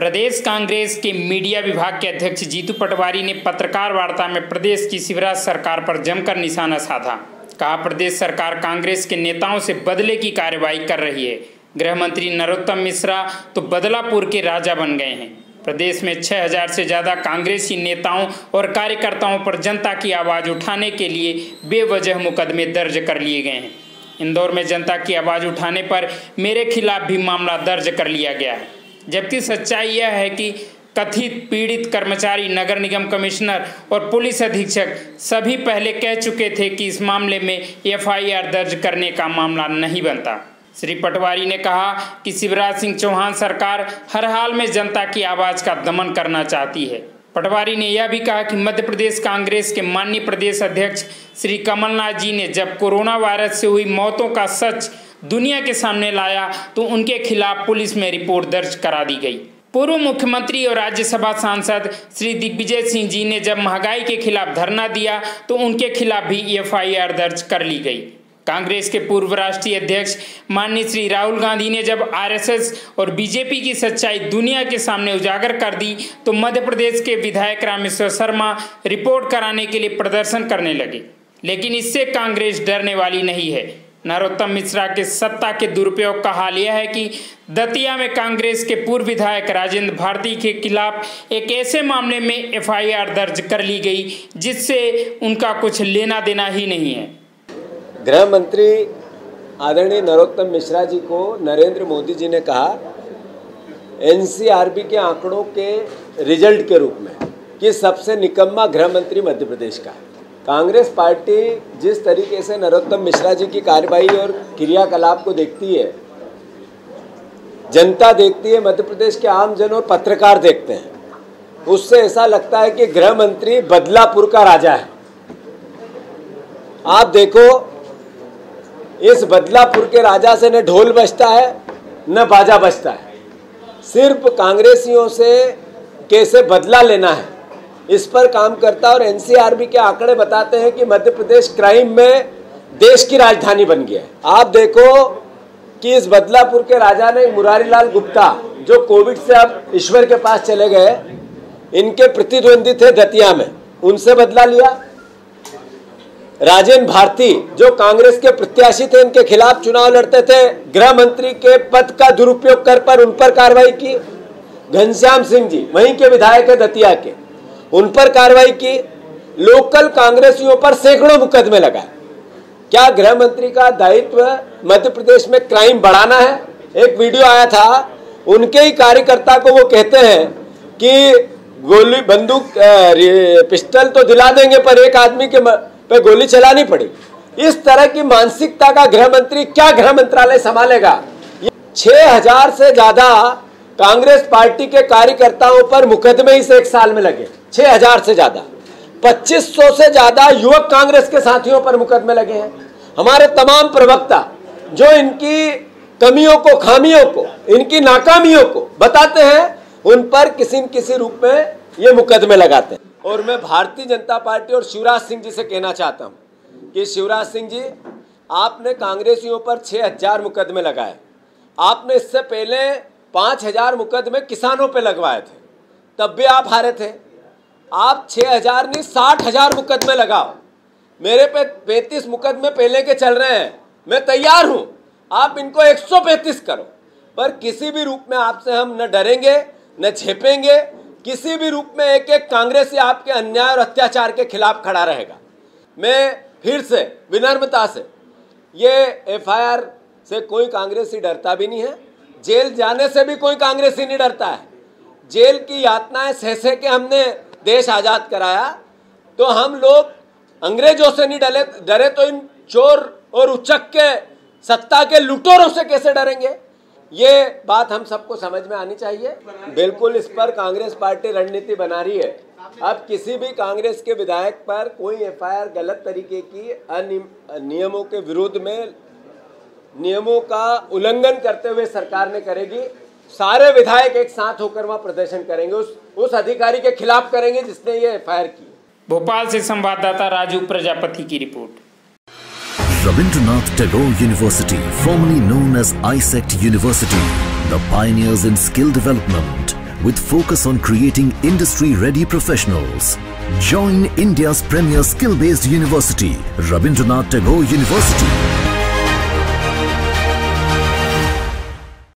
प्रदेश कांग्रेस के मीडिया विभाग के अध्यक्ष जीतू पटवारी ने पत्रकार वार्ता में प्रदेश की शिवराज सरकार पर जमकर निशाना साधा। कहा, प्रदेश सरकार कांग्रेस के नेताओं से बदले की कार्रवाई कर रही है। गृह मंत्री नरोत्तम मिश्रा तो बदलापुर के राजा बन गए हैं। प्रदेश में 6000 से ज़्यादा कांग्रेसी नेताओं और कार्यकर्ताओं पर जनता की आवाज़ उठाने के लिए बेवजह मुकदमे दर्ज कर लिए गए हैं। इंदौर में जनता की आवाज़ उठाने पर मेरे खिलाफ भी मामला दर्ज कर लिया गया है, जबकि सच्चाई यह है कि कथित पीड़ित कर्मचारी, नगर निगम कमिश्नर और पुलिस अधीक्षक सभी पहले कह चुके थे कि इस मामले में एफआईआर दर्ज करने का मामला नहीं बनता। श्री पटवारी ने कहा कि शिवराज सिंह चौहान सरकार हर हाल में जनता की आवाज़ का दमन करना चाहती है। पटवारी ने यह भी कहा कि मध्य प्रदेश कांग्रेस के माननीय प्रदेश अध्यक्ष श्री कमलनाथ जी ने जब कोरोना वायरस से हुई मौतों का सच दुनिया के सामने लाया तो उनके खिलाफ पुलिस में रिपोर्ट दर्ज करा दी गई। पूर्व मुख्यमंत्री और राज्यसभा सांसद श्री दिग्विजय सिंह जी ने जब महंगाई के खिलाफ धरना दिया तो उनके खिलाफ भी एफआईआर दर्ज कर ली गई। कांग्रेस के पूर्व राष्ट्रीय अध्यक्ष माननीय श्री राहुल गांधी ने जब आरएसएस और बीजेपी की सच्चाई दुनिया के सामने उजागर कर दी तो मध्य प्रदेश के विधायक रामेश्वर शर्मा रिपोर्ट कराने के लिए प्रदर्शन करने लगे, लेकिन इससे कांग्रेस डरने वाली नहीं है। नरोत्तम मिश्रा के सत्ता के दुरुपयोग का हाल यह है कि दतिया में कांग्रेस के पूर्व विधायक राजेंद्र भारती के खिलाफ एक ऐसे मामले में एफआईआर दर्ज कर ली गई जिससे उनका कुछ लेना देना ही नहीं है। गृह मंत्री आदरणीय नरोत्तम मिश्रा जी को नरेंद्र मोदी जी ने कहा एनसीआरबी के आंकड़ों के रिजल्ट के रूप में कि सबसे निकम्मा गृह मंत्री मध्य प्रदेश का है। कांग्रेस पार्टी जिस तरीके से नरोत्तम मिश्रा जी की कार्रवाई और क्रियाकलाप को देखती है, जनता देखती है, मध्य प्रदेश के आम जन और पत्रकार देखते हैं, उससे ऐसा लगता है कि गृह मंत्री बदलापुर का राजा है। आप देखो, इस बदलापुर के राजा से न ढोल बजता है न बाजा बजता है। सिर्फ कांग्रेसियों से कैसे बदला लेना है इस पर काम करता है। और एनसीआरबी के आंकड़े बताते हैं कि मध्य प्रदेश क्राइम में देश की राजधानी बन गया है। आप देखो कि इस बदलापुर के राजा ने मुरारीलाल गुप्ता, जो कोविड से अब ईश्वर के पास चले गए, इनके प्रतिद्वंदी थे दतिया में, उनसे बदला लिया। राजेंद्र भारती जो कांग्रेस के प्रत्याशी थे, इनके खिलाफ चुनाव लड़ते थे, गृह मंत्री के पद का दुरुपयोग कर पर उन पर कार्रवाई की। घनश्याम सिंह जी वहीं के विधायक है दतिया के, उन पर कार्रवाई की। लोकल कांग्रेसियों पर सैकड़ों मुकदमे लगाए। क्या गृह मंत्री का दायित्व मध्य प्रदेश में क्राइम बढ़ाना है? एक वीडियो आया था, उनके ही कार्यकर्ता को वो कहते हैं कि गोली, बंदूक, पिस्टल तो दिला देंगे पर एक आदमी के पे गोली चलानी पड़ेगी। इस तरह की मानसिकता का गृह मंत्री क्या गृह मंत्रालय संभालेगा? 6000 से ज्यादा कांग्रेस पार्टी के कार्यकर्ताओं पर मुकदमे इस एक साल में लगे। 6000 से ज्यादा, 2500 से ज्यादा युवक कांग्रेस के साथियों पर मुकदमे लगे हैं। हमारे तमाम प्रवक्ता जो इनकी कमियों को, खामियों को, इनकी नाकामियों को बताते हैं, उन पर किसी न किसी रूप में ये मुकदमे लगाते हैं। और मैं भारतीय जनता पार्टी और शिवराज सिंह जी से कहना चाहता हूं कि शिवराज सिंह जी, आपने कांग्रेसियों पर 6000 मुकदमे लगाए। आपने इससे पहले 5000 मुकदमे किसानों पे लगवाए थे, तब भी आप हारे थे। आप 6000 नहीं 60,000 मुकदमे लगाओ। मेरे पे 35 मुकदमे पहले के चल रहे हैं, मैं तैयार हूं, आप इनको 135 करो, पर किसी भी रूप में आपसे हम न डरेंगे न झेपेंगे। किसी भी रूप में एक एक कांग्रेसी आपके अन्याय और अत्याचार के खिलाफ खड़ा रहेगा। मैं फिर से विनम्रता से, ये एफआईआर से कोई कांग्रेसी डरता भी नहीं है, जेल जाने से भी कोई कांग्रेसी नहीं डरता है। जेल की यातनाएं सह सह के हमने देश आज़ाद कराया, तो हम लोग अंग्रेजों से नहीं डरे तो इन चोर और उचक के सत्ता के लुटेरों से कैसे डरेंगे? ये बात हम सबको समझ में आनी चाहिए। बिल्कुल इस पर कांग्रेस पार्टी रणनीति बना रही है। अब किसी भी कांग्रेस के विधायक पर कोई एफआईआर गलत तरीके की नियमों के विरोध में, नियमों का उल्लंघन करते हुए सरकार ने करेगी। सारे विधायक एक साथ होकर वहां प्रदर्शन करेंगे, उस अधिकारी के खिलाफ करेंगे जिसने ये एफआईआर की। भोपाल से संवाददाता राजू प्रजापति की report. Rabindranath Tagore University, formerly known as ISECT University, the pioneers in skill development, with focus on creating industry-ready professionals. Join India's premier skill-based university, Rabindranath Tagore University.